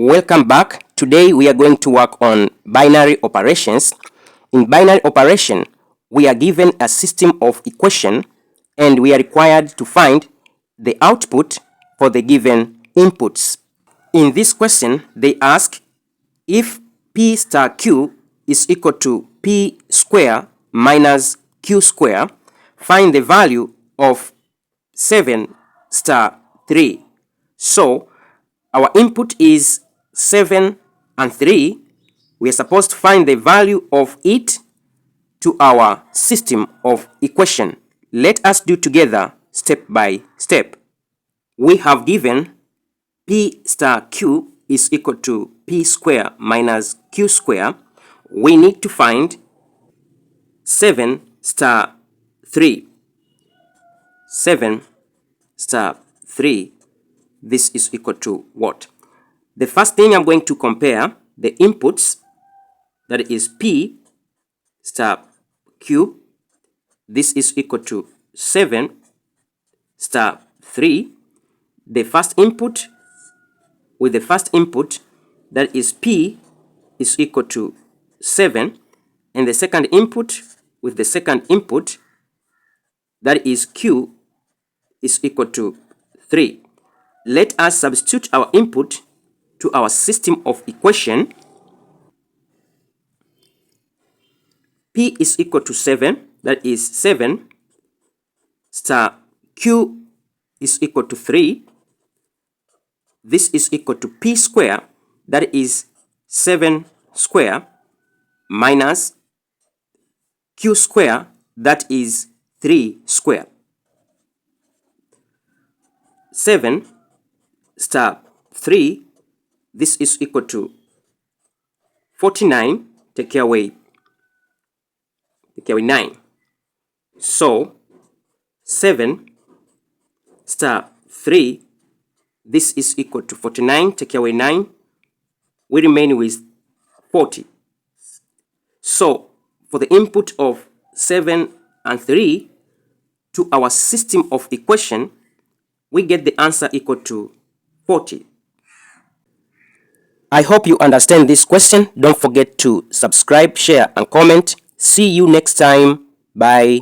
Welcome back. Today we are going to work on binary operations. In binary operation, we are given a system of equation and we are required to find the output for the given inputs. In this question, they ask if P star Q is equal to P square minus Q square, find the value of 7 star 3. So our input is 7 and 3. We are supposed to find the value of it to our system of equation. Let us do together step by step. We have given P star Q is equal to P square minus Q square. We need to find 7 star 3. 7 star 3. This is equal to what? The first thing I'm going to compare the inputs, that is P star Q. This is equal to 7 star 3. The first input with the first input, that is P, is equal to 7, and the second input with the second input, that is Q, is equal to 3. Let us substitute our input to our system of equation. P is equal to 7, that is 7 star Q is equal to 3. This is equal to P square, that is 7 square, minus Q square, that is 3 square. 7 star 3, this is equal to 49, take away 9. So 7 star 3, this is equal to 49, take away 9, we remain with 40. So for the input of 7 and 3 to our system of equation, we get the answer equal to 40. I hope you understand this question. Don't forget to subscribe, share, and comment. See you next time. Bye.